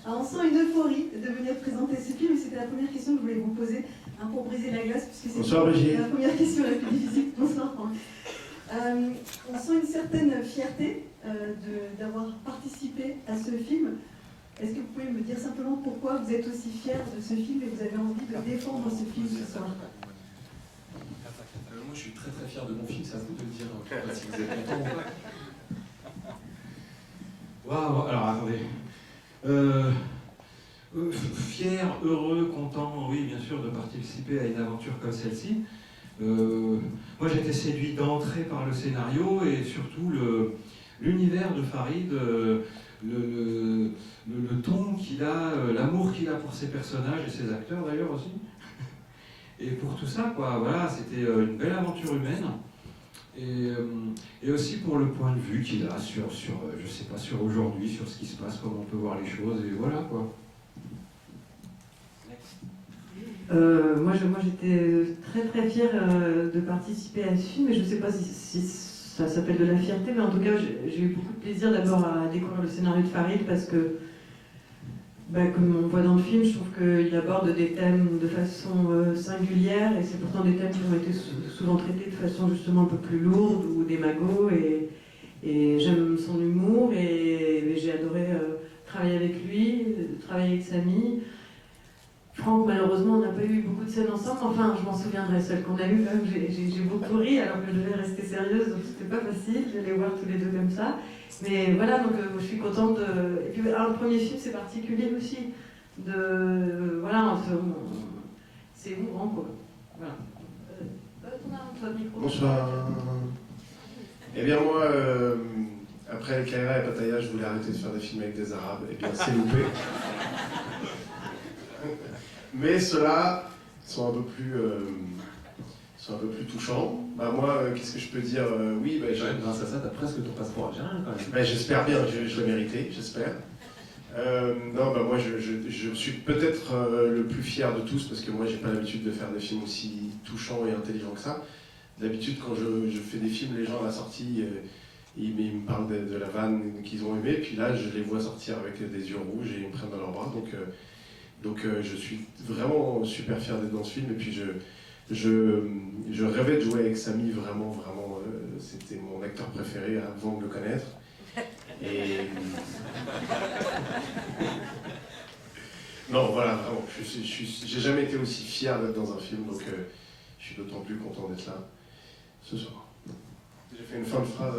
Alors, on sent une euphorie de venir présenter ce film, et c'était la première question que je voulais vous poser, pour briser la glace, puisque c'est la première question la plus difficile. Bonsoir. On sent une certaine fierté d'avoir participé à ce film. Est-ce que vous pouvez me dire simplement pourquoi vous êtes aussi fier de ce film et vous avez envie de défendre ce film ce soir? Moi je suis très très fier de mon film, c'est à vous de dire si vous êtes content ou pas. Waouh, alors attendez. Fier, heureux, content, oui bien sûr de participer à une aventure comme celle-ci. Moi j'ai été séduit d'entrée par le scénario et surtout l'univers de Farid, le ton qu'il a, l'amour qu'il a pour ses personnages et ses acteurs d'ailleurs aussi. Et pour tout ça, quoi, voilà, c'était une belle aventure humaine. Et aussi pour le point de vue qu'il a sur je sais pas, sur aujourd'hui, sur ce qui se passe, comment on peut voir les choses, et voilà quoi. Moi j'étais très très fière de participer à ce film, et je ne sais pas si ça s'appelle de la fierté, mais en tout cas j'ai eu beaucoup de plaisir d'abord à découvrir le scénario de Farid, parce que comme on voit dans le film, je trouve qu'il aborde des thèmes de façon singulière, et c'est pourtant des thèmes qui ont été souvent traités de façon justement un peu plus lourde ou démago, et j'aime son humour, et j'ai adoré travailler avec lui, travailler avec Samy. Franck, malheureusement, on n'a pas eu beaucoup de scènes ensemble, enfin je m'en souviendrai, celle qu'on a eue, quand même, j'ai beaucoup ri alors que je devais rester sérieuse, donc c'était pas facile, j'allais voir tous les deux comme ça. Mais voilà, donc je suis contente de... Et puis alors, le premier film, c'est particulier aussi. Voilà, c'est émouvant, quoi. Voilà. Ton micro. Bonsoir. Eh bien moi, après Kaira et Pattaya, je voulais arrêter de faire des films avec des Arabes. Eh bien c'est loupé. Mais ceux-là sont un peu plus touchants. Moi, qu'est-ce que je peux dire? Oui, grâce à ça, t'as presque ton passeport algérien quand même. J'espère bien, je l'ai mérité, j'espère. Moi je suis peut-être le plus fier de tous, parce que moi j'ai pas l'habitude de faire des films aussi touchants et intelligents que ça. D'habitude quand je fais des films, les gens à la sortie, ils me parlent de la vanne qu'ils ont aimée, puis là je les vois sortir avec des yeux rouges et ils me prennent dans leurs bras, donc je suis vraiment super fier d'être dans ce film, et puis je rêvais de jouer avec Samy, vraiment, c'était mon acteur préféré avant de le connaître. Et... Non, voilà, vraiment, j'ai jamais été aussi fier d'être dans un film, donc je suis d'autant plus content d'être là ce soir. J'ai fait une fin de phrase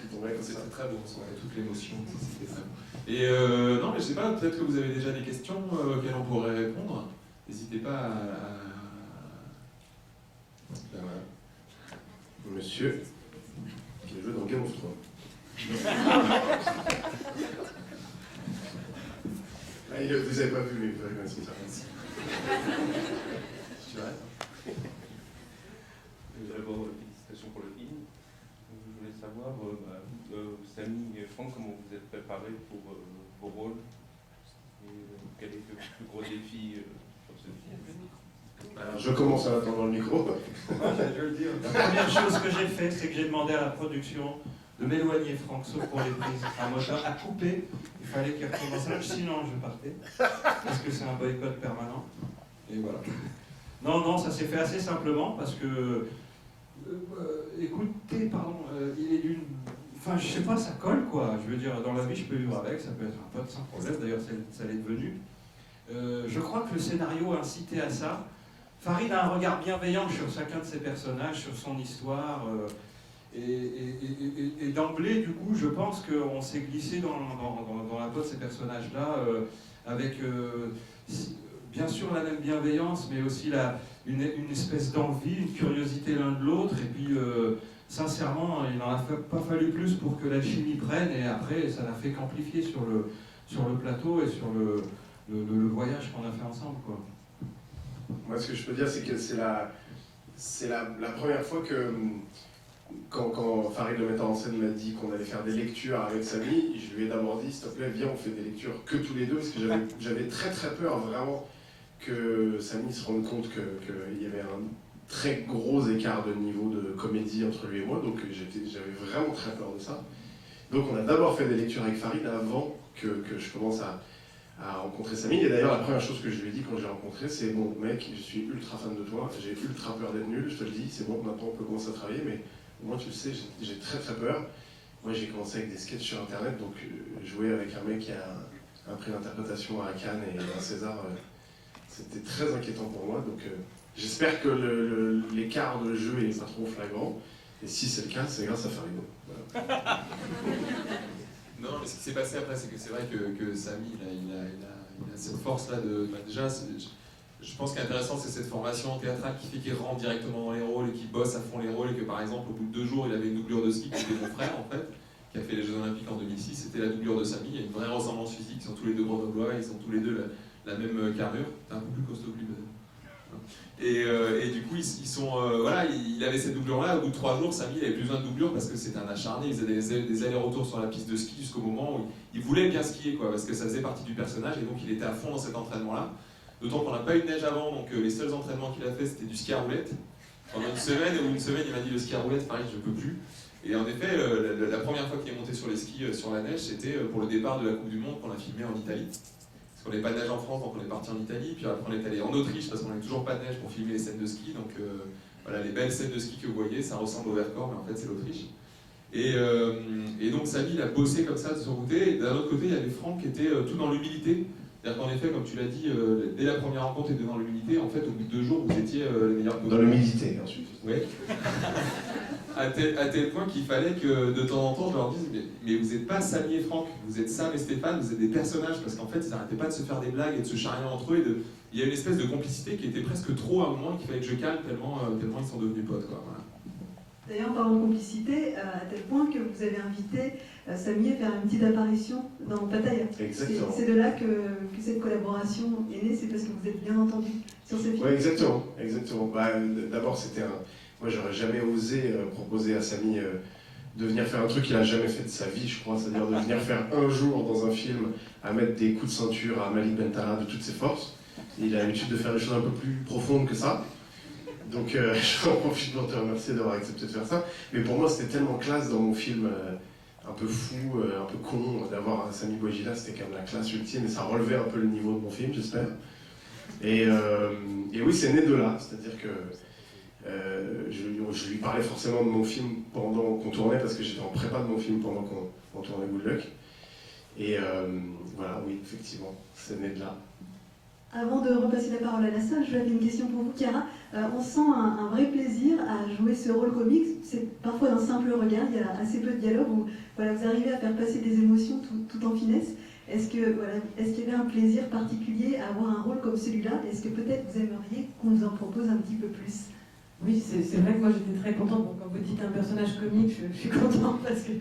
qui tombait comme ça. C'était très beau, on sentait toute l'émotion, c'était très beau. Et non, mais je sais pas, peut-être que vous avez déjà des questions auxquelles on pourrait répondre. N'hésitez pas à... Ben voilà. Monsieur, qui a joué dans Game of Thrones. Vous avez pas vu, mais vous avez quand même ça. Tu arrêtes. D'abord, félicitations pour le film. Je voulais savoir, Samy et Franck, comment vous êtes préparés pour vos rôles, et quel est le plus gros défi sur ce film? Alors, je commence en attendant le micro. Je veux dire, la première chose que j'ai fait, c'est que j'ai demandé à la production de m'éloigner, Franck, sauf pour les prises à moteur, à couper. Il fallait qu'il recommence ça, sinon je partais, parce que c'est un boycott permanent. Et voilà. Non, ça s'est fait assez simplement, parce que... écoutez, pardon, il est d'une... Enfin, je sais pas, ça colle, quoi. Je veux dire, dans la vie, je peux vivre avec, ça peut être un pote sans problème, d'ailleurs, ça l'est devenu. Je crois que le scénario incitait à ça. Farid a un regard bienveillant sur chacun de ses personnages, sur son histoire, et d'emblée, du coup, je pense qu'on s'est glissé dans la peau de ces personnages-là, avec bien sûr la même bienveillance, mais aussi une espèce d'envie, une curiosité l'un de l'autre, et puis sincèrement, il n'en a pas fallu plus pour que la chimie prenne, et après, ça n'a fait qu'amplifier sur le plateau et sur le voyage qu'on a fait ensemble, quoi. Moi, ce que je peux dire, c'est que c'est c'est la première fois que, quand Farid, le metteur en scène, m'a dit qu'on allait faire des lectures avec Samy, je lui ai d'abord dit, s'il te plaît, viens, on fait des lectures que tous les deux, parce que j'avais très très peur vraiment que Samy se rende compte qu'il y avait un très gros écart de niveau de comédie entre lui et moi, donc j'avais vraiment très peur de ça. Donc on a d'abord fait des lectures avec Farid avant que je commence à rencontrer Samy. Et d'ailleurs, la première chose que je lui ai dit quand je l'ai rencontré, c'est bon, mec, je suis ultra fan de toi, j'ai ultra peur d'être nul, je te le dis, c'est bon, maintenant on peut commencer à travailler, mais au moins tu le sais, j'ai très très peur. Moi j'ai commencé avec des sketchs sur internet, donc jouer avec un mec qui a un prix d'interprétation à Cannes et un César, c'était très inquiétant pour moi. Donc j'espère que l'écart de jeu est pas trop flagrant. Et si c'est le cas, c'est grâce à Farido. Voilà. Non, mais ce qui s'est passé après, c'est que c'est vrai que Samy, il a cette force-là de... déjà, je pense qu'intéressant, c'est cette formation théâtrale qui fait qu'il rentre directement dans les rôles et qu'il bosse à fond les rôles, et que par exemple, au bout de 2 jours, il avait une doublure de ski qui était mon frère, en fait, qui a fait les Jeux Olympiques en 2006. C'était la doublure de Samy. Il y a une vraie ressemblance physique. Ils sont tous les deux grenoblois, ils sont tous les deux la même carrure. T'es un peu plus costaud que lui, peut-être. Et du coup, ils sont, voilà, il avait cette doublure-là. Au bout de 3 jours, Samy il avait plus besoin de doublure parce que c'était un acharné. Il faisait des allers-retours sur la piste de ski jusqu'au moment où il voulait bien skier, quoi, parce que ça faisait partie du personnage, et donc il était à fond dans cet entraînement-là. D'autant qu'on n'a pas eu de neige avant, donc les seuls entraînements qu'il a fait, c'était du ski à roulette. Pendant une semaine, il m'a dit le ski à roulette, pareil, je peux plus. Et en effet, la première fois qu'il est monté sur les skis sur la neige, c'était pour le départ de la Coupe du Monde qu'on a filmé en Italie. Parce qu'on n'avait pas de neige en France, donc on est parti en Italie. Puis après, on est allé en Autriche parce qu'on n'avait toujours pas de neige pour filmer les scènes de ski. Donc voilà, les belles scènes de ski que vous voyez, ça ressemble au Vercors, mais en fait, c'est l'Autriche. Et donc, Samy, il a bossé comme ça de son côté. Et d'un autre côté, il y avait Franck qui était tout dans l'humilité. C'est-à-dire qu'en effet, comme tu l'as dit, dès la première rencontre, il était dans l'humilité. En fait, au bout de 2 jours, vous étiez les meilleurs potes. Dans l'humilité, ensuite. Oui. à tel point qu'il fallait que de temps en temps je leur dise mais vous n'êtes pas Samy et Franck, vous êtes Sam et Stéphane, vous êtes des personnages, parce qu'en fait ils n'arrêtaient pas de se faire des blagues et de se charrier entre eux, il y a une espèce de complicité qui était presque trop à un moment, qu'il fallait que je calme tellement ils sont devenus potes, quoi. Voilà. D'ailleurs, en parlant de complicité, à tel point que vous avez invité Samy à faire une petite apparition dans Pattaya. Exactement. C'est de là que cette collaboration est née, c'est parce que vous êtes bien entendu sur ce film. Oui, exactement. Bah, d'abord, c'était moi, j'aurais jamais osé proposer à Samy de venir faire un truc qu'il a jamais fait de sa vie, je crois, c'est-à-dire de venir faire un jour dans un film à mettre des coups de ceinture à Malik Bentala de toutes ses forces. Il a l'habitude de faire des choses un peu plus profondes que ça. Donc j'en profite pour te remercier d'avoir accepté de faire ça. Mais pour moi, c'était tellement classe dans mon film un peu fou, un peu con, d'avoir un Samy Bouajila, c'était quand même la classe ultime, et ça relevait un peu le niveau de mon film, j'espère. Et oui, c'est né de là, c'est-à-dire que je lui parlais forcément de mon film pendant qu'on tournait, parce que j'étais en prépa de mon film pendant qu'on tournait Good Luck. Et voilà, oui, effectivement, c'est né de là. Avant de repasser la parole à la salle, j'avais une question pour vous, Chiara. On sent un vrai plaisir à jouer ce rôle comique. C'est parfois d'un simple regard, il y a assez peu de dialogue où voilà, vous arrivez à faire passer des émotions tout en finesse. Est-ce qu'il y avait un plaisir particulier à avoir un rôle comme celui-là? Est-ce que peut-être vous aimeriez qu'on vous en propose un petit peu plus? Oui, c'est vrai que moi j'étais très contente. Bon, quand vous dites un personnage comique, je suis contente parce que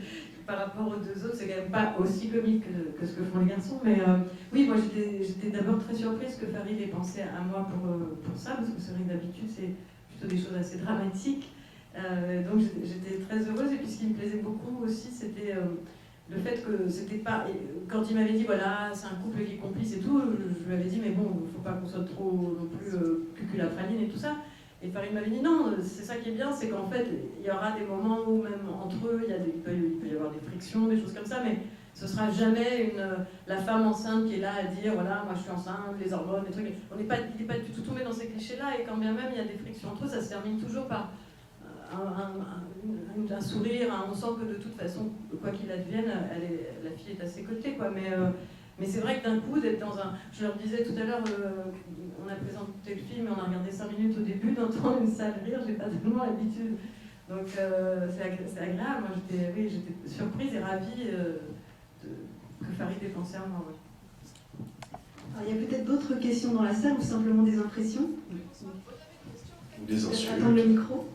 par rapport aux 2 autres, c'est quand même pas aussi comique que ce que font les garçons. Mais oui, moi j'étais d'abord très surprise que Farid ait pensé à moi pour ça, parce que c'est vrai que d'habitude c'est plutôt des choses assez dramatiques. Donc j'étais très heureuse. Et puis ce qui me plaisait beaucoup aussi, c'était le fait que c'était pas. Quand il m'avait dit voilà, c'est un couple qui est complice et tout, je lui avais dit mais bon, faut pas qu'on soit trop non plus cuculapraline et tout ça. Et Farid m'avait dit non, c'est ça qui est bien, c'est qu'en fait, il y aura des moments où même entre eux, il peut y avoir des frictions, des choses comme ça, mais ce sera jamais la femme enceinte qui est là à dire voilà, moi je suis enceinte, les hormones, les trucs. Il n'est pas du tout tombé dans ces clichés-là, et quand bien même il y a des frictions entre eux, ça se termine toujours par un sourire, on sent que de toute façon, quoi qu'il advienne, la fille est à ses côtés, quoi. Mais c'est vrai que d'un coup, d'être dans un... Je leur disais tout à l'heure, on a présenté le film et on a regardé 5 minutes au début, d'entendre une salle rire, j'ai pas tellement l'habitude. Donc c'est agréable, moi j'étais surprise et ravie que Farid ait pensé à moi. Ouais. Alors, il y a peut-être d'autres questions dans la salle ou simplement des impressions? Des insultes. Attendre le micro.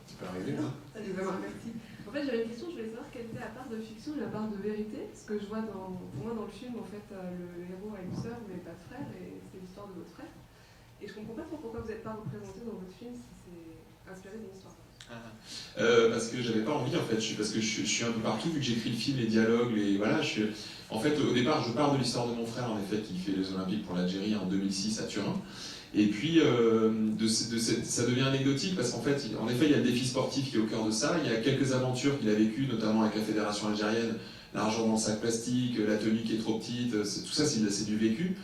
Ça peut arriver, hein. Merci. En fait, j'avais une question, je voulais savoir quelle était la part de fiction et la part de vérité. Parce que je vois, pour moi, dans le film, en fait, le héros a une sœur, mais pas de frère, et c'est l'histoire de votre frère. Et je comprends pas trop pourquoi vous n'êtes pas représenté dans votre film si c'est inspiré d'une histoire. Parce que j'avais pas envie en fait, parce que je suis un peu partout vu que j'écris le film, les dialogues, voilà, en fait au départ je pars de l'histoire de mon frère en effet qui fait les Olympiques pour l'Algérie en 2006 à Turin. Et puis ça devient anecdotique parce qu'en fait, en effet, il y a le défi sportif qui est au cœur de ça. Il y a quelques aventures qu'il a vécues, notamment avec la fédération algérienne, l'argent dans le sac plastique, la tenue qui est trop petite, tout ça c'est du vécu.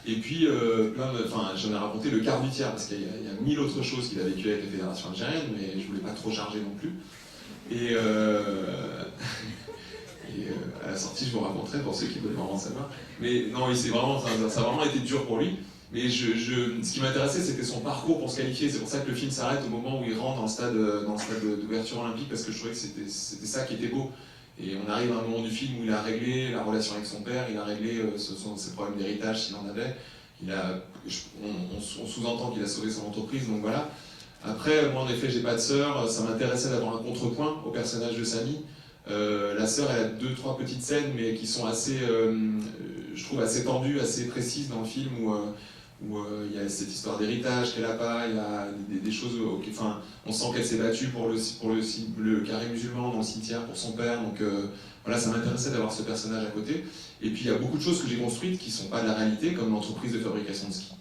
Et puis j'en ai raconté le quart du tiers parce qu'il y a 1000 autres choses qu'il a vécues avec la fédération algérienne, mais je voulais pas trop charger non plus. Et à la sortie, je vous raconterai pour ceux qui veulent vraiment savoir. Mais non, ça a vraiment été dur pour lui. Mais ce qui m'intéressait, c'était son parcours pour se qualifier. C'est pour ça que le film s'arrête au moment où il rentre dans le stade d'ouverture olympique, parce que je trouvais que c'était ça qui était beau. Et on arrive à un moment du film où il a réglé la relation avec son père, il a réglé ses problèmes d'héritage s'il en avait. On sous-entend qu'il a sauvé son entreprise, donc voilà. Après, moi en effet, j'ai pas de sœur, ça m'intéressait d'avoir un contrepoint au personnage de Samy. La sœur, elle a 2-3 petites scènes, mais qui sont assez, je trouve, assez tendues, assez précises dans le film, où il y a cette histoire d'héritage qu'elle n'a pas, il y a des choses, on sent qu'elle s'est battue pour le carré musulman dans le cimetière pour son père, donc voilà, ça m'intéressait d'avoir ce personnage à côté. Et puis il y a beaucoup de choses que j'ai construites qui ne sont pas de la réalité, comme l'entreprise de fabrication de ski.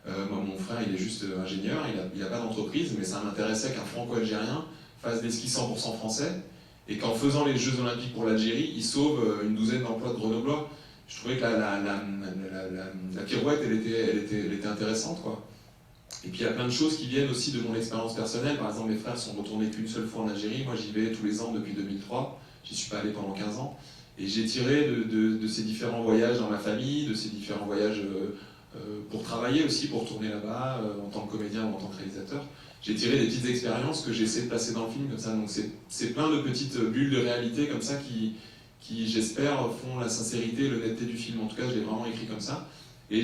Moi, mon frère, il est juste ingénieur, il n'a pas d'entreprise, mais ça m'intéressait qu'un franco-algérien fasse des skis 100% français, et qu'en faisant les Jeux Olympiques pour l'Algérie, il sauve une douzaine d'emplois de Grenoblois. Je trouvais que la pirouette, elle était intéressante, quoi. Et puis il y a plein de choses qui viennent aussi de mon expérience personnelle. Par exemple, mes frères sont retournés qu'une seule fois en Algérie. Moi, j'y vais tous les ans depuis 2003. J'y suis pas allé pendant 15 ans. Et j'ai tiré de ces différents voyages dans ma famille, de ces différents voyages pour travailler aussi, pour tourner là-bas, en tant que comédien ou en tant que réalisateur. J'ai tiré des petites expériences que j'ai essayé de placer dans le film comme ça. Donc c'est plein de petites bulles de réalité comme ça qui j'espère, font la sincérité et l'honnêteté du film. En tout cas, je l'ai vraiment écrit comme ça. Et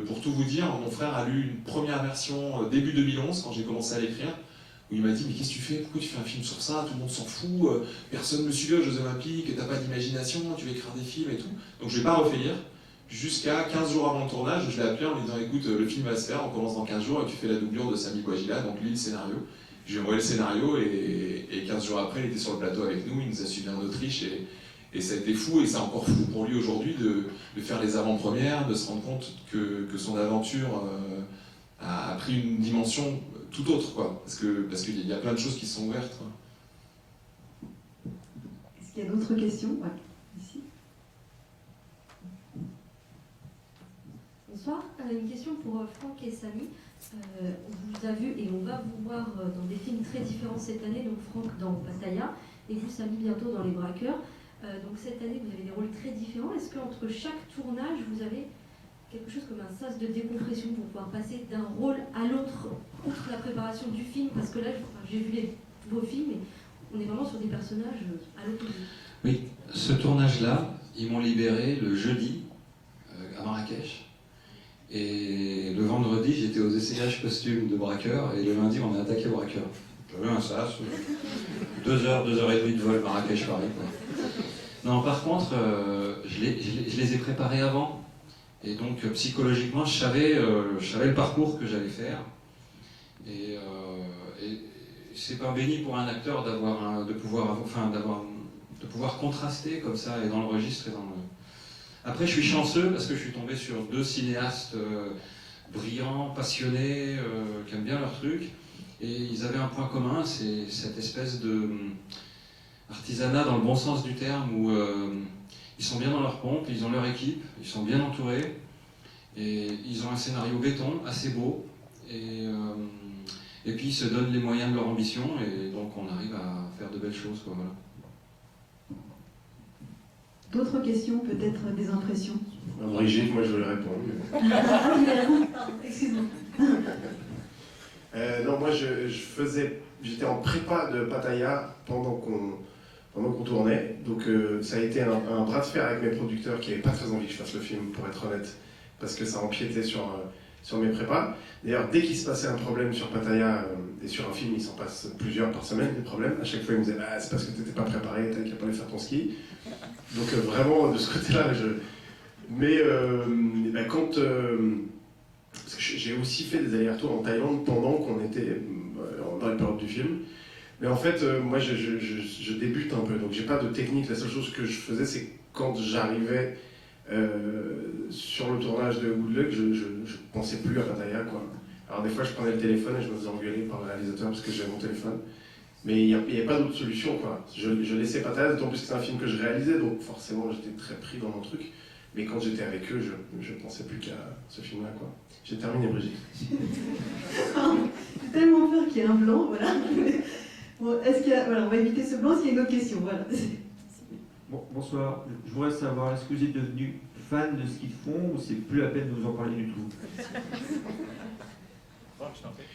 pour tout vous dire, mon frère a lu une première version début 2011, quand j'ai commencé à l'écrire, où il m'a dit « Mais qu'est-ce que tu fais? Pourquoi tu fais un film sur ça? Tout le monde s'en fout, personne ne me suit aux Jeux Olympiques, t'as pas d'imagination, tu veux écrire des films et tout. » Donc je ne vais pas refait lire. Jusqu'à 15 jours avant le tournage, je l'ai appelé en lui disant « Écoute, le film va se faire, on commence dans 15 jours et tu fais la doublure de Samy Bouajila, donc lui le scénario. » Je lui ai envoyé le scénario et 15 jours après, il était sur le plateau avec nous, il nous a suivis en Autriche et ça a été fou, et c'est encore fou pour lui aujourd'hui de faire les avant-premières, de se rendre compte que son aventure a pris une dimension tout autre, quoi. Parce qu'il y a plein de choses qui sont ouvertes, quoi. Est-ce qu'il y a d'autres questions? Ouais, ici. Bonsoir, une question pour Franck et Samy. On vous a vu et on va vous voir dans des films très différents cette année, donc Franck dans Pattaya et vous, Samy, bientôt dans Les Braqueurs. Donc cette année, vous avez des rôles très différents. Est-ce qu'entre chaque tournage, vous avez quelque chose comme un sas de décompression pour pouvoir passer d'un rôle à l'autre, outre la préparation du film? Parce que là, j'ai vu vos films et on est vraiment sur des personnages à l'autre bout. Oui, ce tournage-là, ils m'ont libéré le jeudi à Marrakech. Et le vendredi, j'étais aux essayages costumes de Braqueurs, et le lundi, on a attaqué Braqueurs. J'avais un sas, 2 heures, 2h30 de vol Marrakech-Paris. Non, par contre, je les ai préparés avant, et donc psychologiquement, je savais le parcours que j'allais faire. Et c'est pas béni pour un acteur de pouvoir contraster comme ça, et dans le registre et dans le... Après, je suis chanceux parce que je suis tombé sur 2 cinéastes brillants, passionnés, qui aiment bien leur truc. Et ils avaient un point commun, c'est cette espèce de artisanat dans le bon sens du terme, où ils sont bien dans leur pompe, ils ont leur équipe, ils sont bien entourés, et ils ont un scénario béton, assez beau, et puis ils se donnent les moyens de leur ambition, et donc on arrive à faire de belles choses, quoi, voilà. D'autres questions, peut-être des impressions? Brigitte, moi je voulais répondre. Pardon, excuse-moi. Non, moi j'étais en prépa de Pattaya pendant qu'on tournait, donc ça a été un bras de fer avec mes producteurs qui n'avaient pas très envie que je fasse le film, pour être honnête, parce que ça empiétait sur mes prépas. D'ailleurs, dès qu'il se passait un problème sur Pattaya, et sur un film, il s'en passe plusieurs par semaine, des problèmes, à chaque fois ils me disaient c'est parce que tu n'étais pas préparé, t'as qu'à pas aller faire ton ski. Donc vraiment, de ce côté-là, mais quand... parce que j'ai aussi fait des allers-retours en Thaïlande pendant qu'on était dans les périodes du film. Mais en fait, moi, je débute un peu, donc j'ai pas de technique. La seule chose que je faisais, c'est quand j'arrivais sur le tournage de Good Luck, je pensais plus à Pattaya, quoi. Alors des fois, je prenais le téléphone et je me faisais engueuler par le réalisateur parce que j'avais mon téléphone. Mais il n'y avait pas d'autre solution, quoi. Je laissais Pattaya, d'autant plus que c'est un film que je réalisais, donc forcément, j'étais très pris dans mon truc. Mais quand j'étais avec eux, je pensais plus qu'à ce film-là, quoi. J'ai terminé, Brigitte. J'ai tellement peur qu'il y ait un blanc, voilà. Bon, est-ce qu'il y a... Voilà, on va éviter ce blanc s'il y a une autre question, voilà. Bon, bonsoir, je voudrais savoir, est-ce que vous êtes devenu fan de ce qu'ils font ou c'est plus la peine de vous en parler du tout?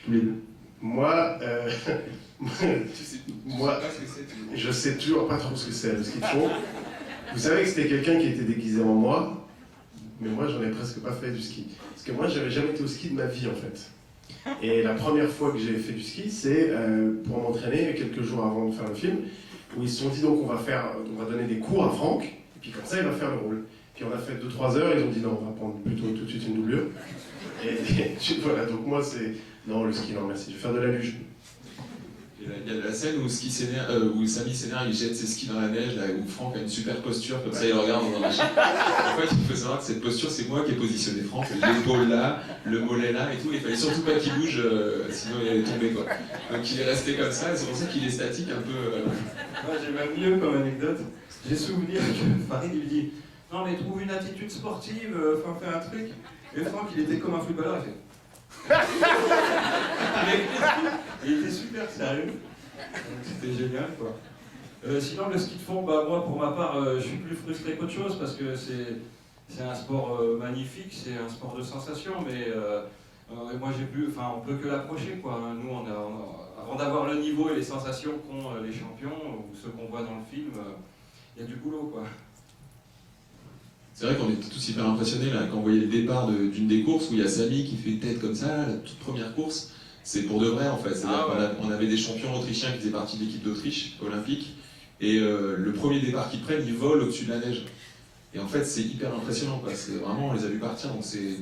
Tous les deux. Moi, Tu sais moi, pas ce que c'est, je sais toujours pas trop ce que c'est, ce qu'ils font. Vous savez que c'était quelqu'un qui était déguisé en moi, mais moi j'en ai presque pas fait du ski. Parce que moi j'avais jamais été au ski de ma vie en fait. Et la première fois que j'ai fait du ski, c'est pour m'entraîner quelques jours avant de faire le film, où ils se sont dit donc on va donner des cours à Franck, et puis comme ça il va faire le rôle. Puis on a fait 2-3 heures, ils ont dit non, on va prendre plutôt tout de suite une doublure. Et voilà, donc moi c'est... Non, le ski, non merci, je vais faire de la luge. Il y a la scène où, où Samy s'énerve, il jette ses skis dans la neige, là, où Franck a une super posture, comme ça il regarde dans un machin. En fait, il faut savoir que cette posture, c'est moi qui ai positionné Franck, l'épaule là, le mollet là et tout, il fallait surtout pas qu'il bouge, sinon il allait tomber, quoi. Donc il est resté comme ça, et c'est pour ça qu'il est statique un peu. Moi j'ai même mieux comme anecdote. J'ai souvenir que Farid lui dit non mais trouve une attitude sportive, enfin fais un truc. Et Franck il était comme un footballeur, il fait. Il était super sérieux. C'était génial quoi. Sinon le ski de fond, bah moi pour ma part je suis plus frustré qu'autre chose parce que c'est un sport magnifique, c'est un sport de sensation, mais moi j'ai plus, enfin on peut que l'approcher quoi. Nous avant d'avoir le niveau et les sensations qu'ont les champions ou ceux qu'on voit dans le film, il y a du boulot quoi. C'est vrai qu'on était tous hyper impressionnés là, quand on voyait le départ d'une des courses où il y a Samy qui fait une tête comme ça, la toute première course. C'est pour de vrai en fait. On avait des champions autrichiens qui faisaient partie de l'équipe d'Autriche olympique et le premier départ qu'ils prennent, ils volent au-dessus de la neige. Et en fait, c'est hyper impressionnant quoi. C'est vraiment, on les a vus partir, donc c'est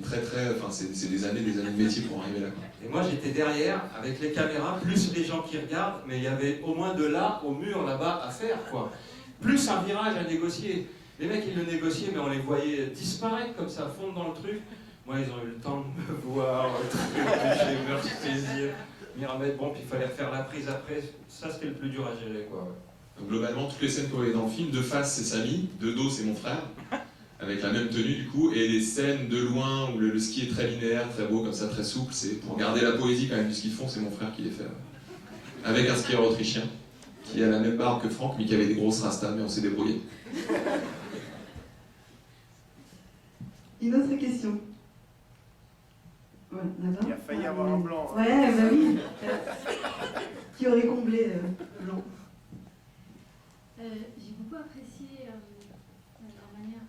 c'est des années de métier pour arriver là quoi. Et moi j'étais derrière avec les caméras, plus les gens qui regardent, mais il y avait au moins de là au mur là-bas à faire quoi. Plus un virage à négocier. Les mecs, ils le négociaient, mais on les voyait disparaître comme ça, fondre dans le truc. Moi, ils ont eu le temps de me voir, j'ai me m'y remettre. Bon, puis il fallait refaire la prise après. Ça, c'était le plus dur à gérer, quoi. Donc, globalement, toutes les scènes qu'on voyait dans le film, de face, c'est Samy, de dos, c'est mon frère, avec la même tenue, du coup. Et les scènes de loin, où le ski est très linéaire, très beau, comme ça, très souple, c'est pour garder la poésie quand même du ski de fond, c'est mon frère qui les fait. Avec un skieur autrichien, qui a la même barbe que Franck, mais qui avait des grosses rastas, mais on s'est débrouillé. Une autre question. Ouais, là-bas. Il a failli avoir un blanc. Ouais, bah oui. Qui aurait comblé blanc. J'ai beaucoup apprécié la manière,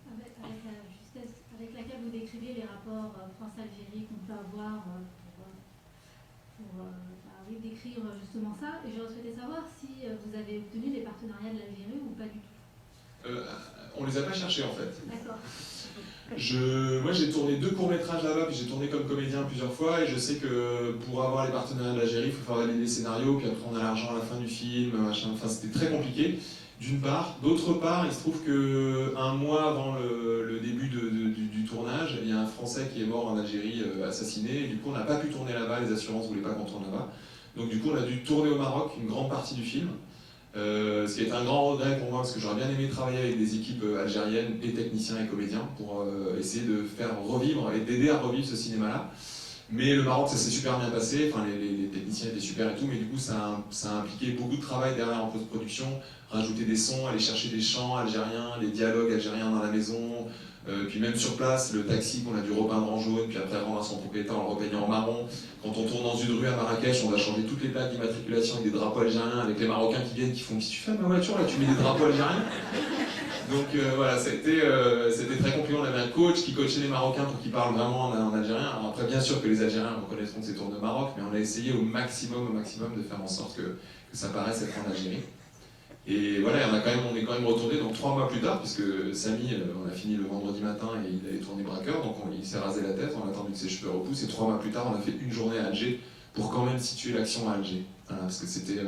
avec la justesse avec laquelle vous décrivez les rapports France-Algérie qu'on peut avoir pour décrire justement ça. Et j'aurais souhaité savoir si vous avez obtenu les partenariats de l'Algérie ou pas du tout. On les a pas cherchés en fait. D'accord. Moi j'ai tourné 2 courts-métrages là-bas, puis j'ai tourné comme comédien plusieurs fois, et je sais que pour avoir les partenariats de l'Algérie, il faut faire valider les scénarios, puis après on a l'argent à la fin du film, machin. Enfin c'était très compliqué, d'une part. D'autre part, il se trouve qu'un mois avant le début du tournage, il y a un Français qui est mort en Algérie, assassiné, et du coup on n'a pas pu tourner là-bas, les assurances ne voulaient pas qu'on tourne là-bas. Donc du coup on a dû tourner au Maroc une grande partie du film. Ce qui est un grand regret pour moi parce que j'aurais bien aimé travailler avec des équipes algériennes et techniciens et comédiens pour essayer de faire revivre et d'aider à revivre ce cinéma-là. Mais le Maroc, ça s'est super bien passé, enfin, les techniciens étaient super et tout, mais du coup ça a impliqué beaucoup de travail derrière en post-production, rajouter des sons, aller chercher des chants algériens, les dialogues algériens dans la maison, puis même sur place, le taxi qu'on a dû repeindre en jaune, puis après rendre à son propriétaire en le repeignant en marron. Quand on tourne dans une rue à Marrakech, on va changer toutes les plaques d'immatriculation avec des drapeaux algériens, avec les Marocains qui viennent, qui font « Qu'est-ce que tu fais à ma voiture là, tu mets des drapeaux algériens ?» Donc voilà, c'était très compliqué. On avait un coach qui coachait les Marocains pour qu'ils parlent vraiment en algérien. Alors après, bien sûr que les Algériens reconnaîtront que c'est tourné au Maroc, mais on a essayé au maximum de faire en sorte que ça paraisse être en Algérie. Et voilà, on est quand même retourné donc 3 mois plus tard, puisque Samy, on a fini le vendredi matin et il allait tourner braqueur, donc il s'est rasé la tête, on a attendu que ses cheveux repoussent, et 3 mois plus tard, on a fait une journée à Alger pour quand même situer l'action à Alger. Voilà, parce que c'était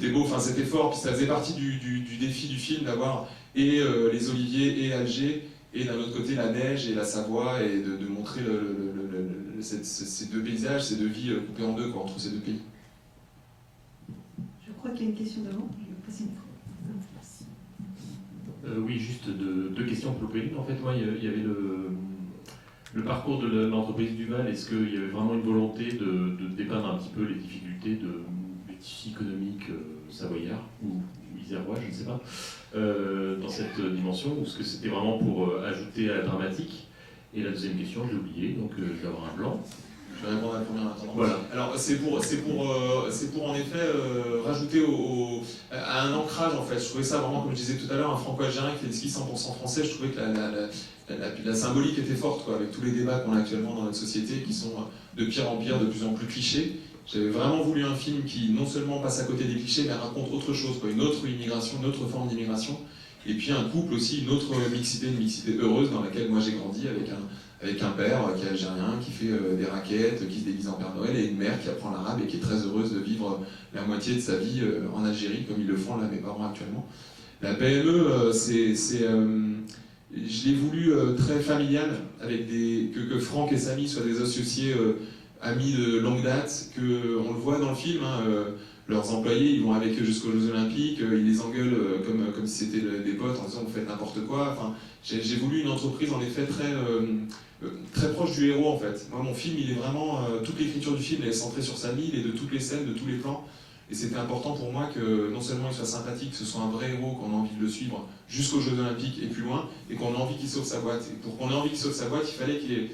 beau, enfin c'était fort, puis ça faisait partie du défi du film d'avoir et les oliviers et Alger, et d'un autre côté la neige et la Savoie, et de montrer ces deux paysages, ces deux vies coupées en deux, quoi, entre ces deux pays. Je crois qu'il y a une question devant. Je vais passer le micro. Oui, juste deux questions pour le président. En fait, moi, il y avait le parcours de l'entreprise Duval. Est-ce qu'il y avait vraiment une volonté de dépeindre un petit peu les difficultés du tissu économique savoyard ou isérois, je ne sais pas, dans cette dimension, ou est-ce que c'était vraiment pour ajouter à la dramatique? Et la deuxième question, j'ai oublié, donc je vais avoir un blanc. Je vais répondre à la première maintenant. Voilà. Alors c'est pour en effet rajouter à un ancrage en fait. Je trouvais ça vraiment, comme je disais tout à l'heure, un franco-algérien qui fait des skis 100% français. Je trouvais que la symbolique était forte, quoi, avec tous les débats qu'on a actuellement dans notre société qui sont de pire en pire, de plus en plus clichés. J'avais vraiment voulu un film qui non seulement passe à côté des clichés, mais raconte autre chose, quoi, une autre immigration, une autre forme d'immigration. Et puis un couple aussi, une autre mixité, une mixité heureuse dans laquelle moi j'ai grandi avec un père qui est algérien, qui fait des raquettes, qui se déguise en Père Noël, et une mère qui apprend l'arabe et qui est très heureuse de vivre la moitié de sa vie en Algérie, comme ils le font là mes parents actuellement. La PME, je l'ai voulu très familiale, avec que Franck et Samy soient des associés amis de longue date, qu'on le voit dans le film, hein, leurs employés, ils vont avec eux jusqu'aux Jeux Olympiques, ils les engueulent comme si c'était des potes en disant vous faites n'importe quoi. Enfin, j'ai voulu une entreprise en effet très proche du héros en fait. Moi mon film il est vraiment, toute l'écriture du film elle est centrée sur Samy, il est de toutes les scènes, de tous les plans. Et c'était important pour moi que non seulement il soit sympathique, que ce soit un vrai héros, qu'on a envie de le suivre jusqu'aux Jeux Olympiques et plus loin, et qu'on ait envie qu'il sauve sa boîte. Et pour qu'on ait envie qu'il sauve sa boîte, il fallait qu'il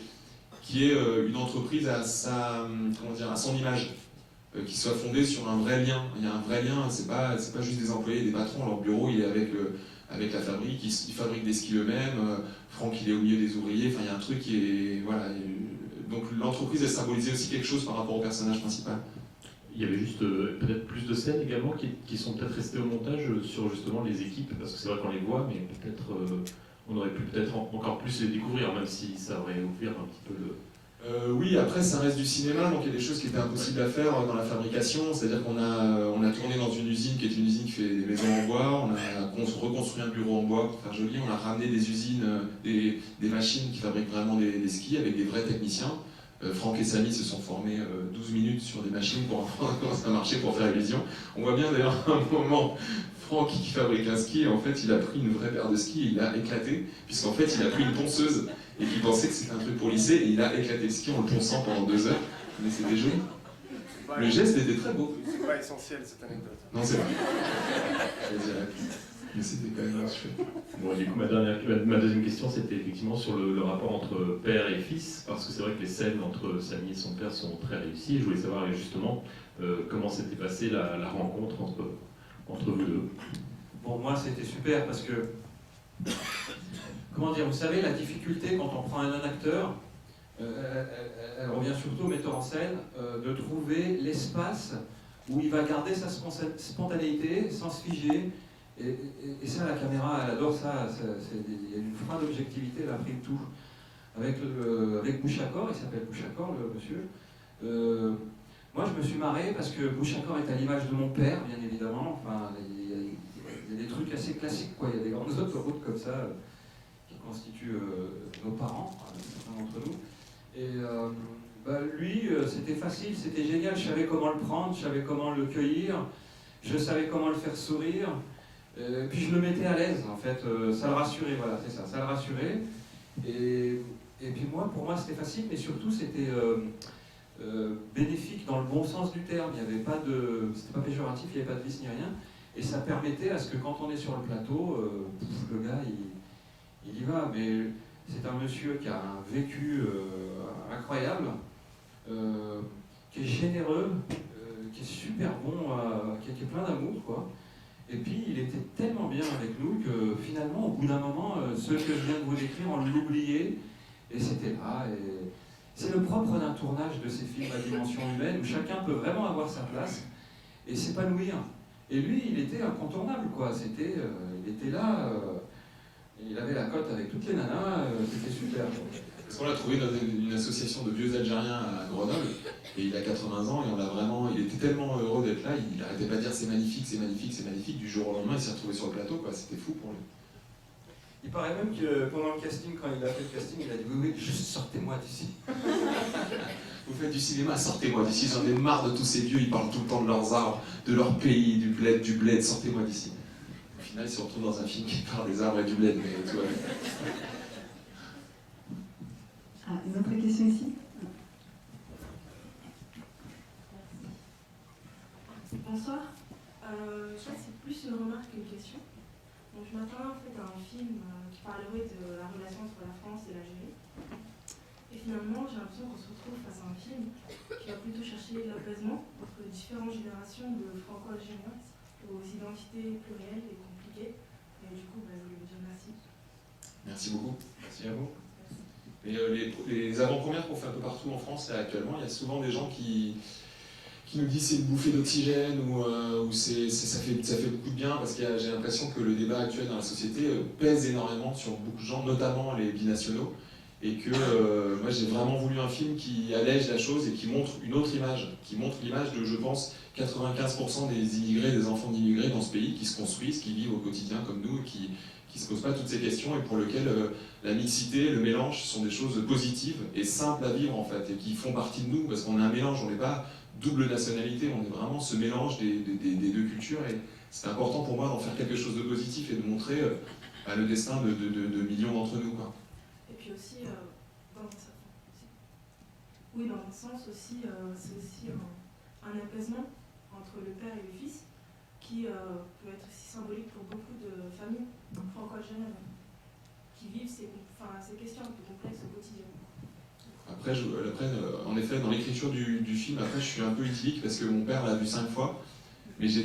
y ait une entreprise à son image. Qui soit fondée sur un vrai lien. Il y a un vrai lien, c'est pas juste des employés, des patrons, leur bureau il est avec la fabrique, ils fabriquent des skis eux-mêmes, Franck il est au milieu des ouvriers, enfin il y a un truc qui est... Voilà. Donc l'entreprise elle symbolisait aussi quelque chose par rapport au personnage principal. Il y avait juste peut-être plus de scènes également qui sont peut-être restées au montage sur justement les équipes, parce que c'est vrai qu'on les voit, mais peut-être on aurait pu peut-être encore plus les découvrir, même si ça aurait ouvert un petit peu le... Oui, après ça reste du cinéma, donc il y a des choses qui étaient impossibles à faire dans la fabrication, c'est-à-dire qu'on a tourné dans une usine qui est une usine qui fait des maisons en bois, on a reconstruit un bureau en bois pour faire joli, on a ramené des usines, des machines qui fabriquent vraiment des skis avec des vrais techniciens. Franck et Samy se sont formés 12 minutes sur des machines pour apprendre comment ça marchait pour faire illusion. On voit bien d'ailleurs à un moment Franck qui fabrique un ski, et en fait il a pris une vraie paire de skis et il a éclaté, puisqu'en fait il a pris une ponceuse et qu'il pensait que c'était un truc pour lisser, et il a éclaté le ski en le ponçant pendant 2 heures. Mais c'était joli. Le geste était très beau. C'est pas essentiel cette anecdote. Non, c'est vrai. Je dirais. Mais c'était quand même chouette. Bon, du coup, ma deuxième question, c'était effectivement sur le rapport entre père et fils, parce que c'est vrai que les scènes entre Samy et son père sont très réussies. Je voulais savoir justement comment s'était passée la rencontre entre vous deux. Pour moi, c'était super parce que, comment dire, vous savez, la difficulté quand on prend un acteur, elle revient surtout au metteur en scène, de trouver l'espace où il va garder sa spontanéité sans se figer. Et ça, la caméra, elle adore ça. Il y a une phrase d'objectivité, elle a pris le tout. Avec Bouchacor, il s'appelle Bouchacor, le monsieur. Moi, je me suis marré parce que Bouchacor est à l'image de mon père, bien évidemment. Enfin, il y a des trucs assez classiques, quoi. Il y a des grandes autoroutes comme ça qui constituent nos parents, certains d'entre nous. Et lui, c'était facile, c'était génial. Je savais comment le prendre, je savais comment le cueillir, je savais comment le faire sourire. Puis je le mettais à l'aise, en fait. Ça le rassurait, voilà, c'est ça. Ça le rassurait. Et puis pour moi, c'était facile, mais surtout, c'était bénéfique dans le bon sens du terme. Il n'y avait pas c'était pas péjoratif, il n'y avait pas de vice ni rien. Et ça permettait à ce que quand on est sur le plateau, le gars, il y va. Mais c'est un monsieur qui a un vécu incroyable, qui est généreux, qui est super bon, qui est plein d'amour, quoi. Et puis, il était tellement bien avec nous que finalement, au bout d'un moment, ce que je viens de vous décrire, on l'oubliait. Et c'était là. Et c'est le propre d'un tournage de ces films à dimension humaine où chacun peut vraiment avoir sa place et s'épanouir. Et lui, il était incontournable, quoi. Il était là, il avait la cote avec toutes les nanas, c'était super. Parce qu'on l'a trouvé dans une association de vieux Algériens à Grenoble, et il a 80 ans, et il était tellement heureux d'être là, il n'arrêtait pas de dire c'est magnifique, c'est magnifique, c'est magnifique. Du jour au lendemain, il s'est retrouvé sur le plateau, quoi. C'était fou pour lui. Il paraît même que pendant le casting, quand il a fait le casting, il a dit oui, juste sortez-moi d'ici. Vous faites du cinéma, sortez-moi d'ici, j'en ai marre de tous ces vieux, ils parlent tout le temps de leurs arbres, de leur pays, du bled, sortez-moi d'ici. Au final, ils se retrouvent dans un film qui parle des arbres et du bled, mais tout va bien. Ah, une autre question ici. Bonsoir. Je crois que c'est plus une remarque qu'une question. Donc, je m'attendais en fait à un film qui parlerait de la relation entre la France et l'Algérie. Et finalement, j'ai l'impression qu'on se retrouve face à un film qui va plutôt chercher l'apaisement entre différentes générations de franco-algériens aux identités plurielles et compliquées. Et du coup, je voulais vous dire merci. Merci beaucoup. Merci à vous. Et les avant-premières qu'on fait un peu partout en France, là, actuellement, il y a souvent des gens qui nous disent c'est une bouffée d'oxygène ou ça fait beaucoup de bien, parce que j'ai l'impression que le débat actuel dans la société pèse énormément sur beaucoup de gens, notamment les binationaux, et que moi j'ai vraiment voulu un film qui allège la chose et qui montre une autre image, qui montre l'image de, je pense, 95% des immigrés, des enfants d'immigrés dans ce pays qui se construisent, qui vivent au quotidien comme nous, et qui ne se posent pas toutes ces questions, et pour lesquelles la mixité, le mélange sont des choses positives et simples à vivre en fait, et qui font partie de nous, parce qu'on est un mélange, on n'est pas double nationalité, on est vraiment ce mélange des deux cultures, et c'est important pour moi d'en faire quelque chose de positif et de montrer le destin de millions d'entre nous, quoi. Et puis aussi, dans mon sens aussi, c'est aussi un apaisement entre le père et le fils qui peut être aussi symbolique pour beaucoup de familles franco-algériennes qui vivent ces questions un peu complexes au quotidien. Après, en effet, dans l'écriture du film, après, je suis un peu idyllique parce que mon père l'a vu 5 fois, mais j'ai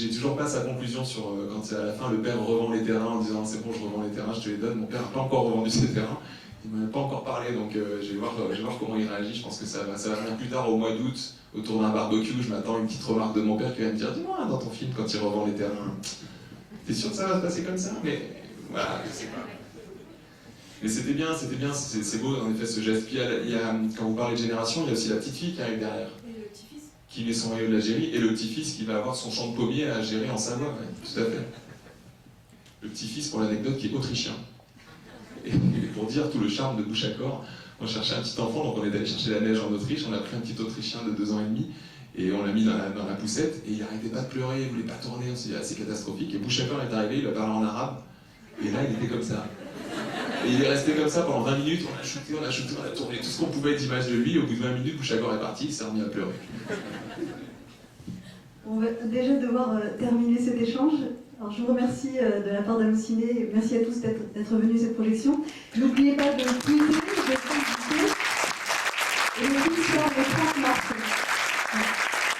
toujours pas sa conclusion sur quand à la fin le père revend les terrains en disant c'est bon, je revends les terrains, je te les donne. Mon père n'a pas encore revendu ses terrains, il m'en a pas encore parlé, donc je vais voir comment il réagit. Je pense que ça va venir plus tard au mois d'août, autour d'un barbecue. Je m'attends à une petite remarque de mon père qui va me dire dis-moi dans ton film quand il revend les terrains, t'es sûr que ça va se passer comme ça? Mais voilà, je sais pas. Mais c'était bien, c'est beau en effet ce geste. Puis quand vous parlez de génération, il y a aussi la petite fille qui arrive derrière, Et le petit-fils qui met son maillot de l'Algérie, et le petit-fils qui va avoir son champ de pommier à gérer en Savoie, ouais, tout à fait. Le petit-fils, pour l'anecdote, qui est autrichien. Et pour dire tout le charme de Bouchacor, on cherchait un petit enfant, donc on est allé chercher la neige en Autriche, on a pris un petit Autrichien de 2 ans et demi, et on l'a mis dans la poussette, et il n'arrêtait pas de pleurer, il voulait pas tourner, on s'est dit, c'est catastrophique. Et Bouchacor est arrivé, il a parlé en arabe, et là il était comme ça. Et il est resté comme ça pendant 20 minutes, on a tourné tout ce qu'on pouvait d'images de lui, au bout de 20 minutes, Bouchacor est parti, il s'est remis à pleurer. On va déjà devoir terminer cet échange. Alors, je vous remercie de la part d'Allociné, merci à tous d'être venus à cette projection. N'oubliez pas de tweeter, de commenter, et le film sort le 30 mars.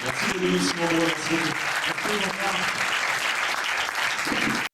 Merci de venir, Simon. Merci.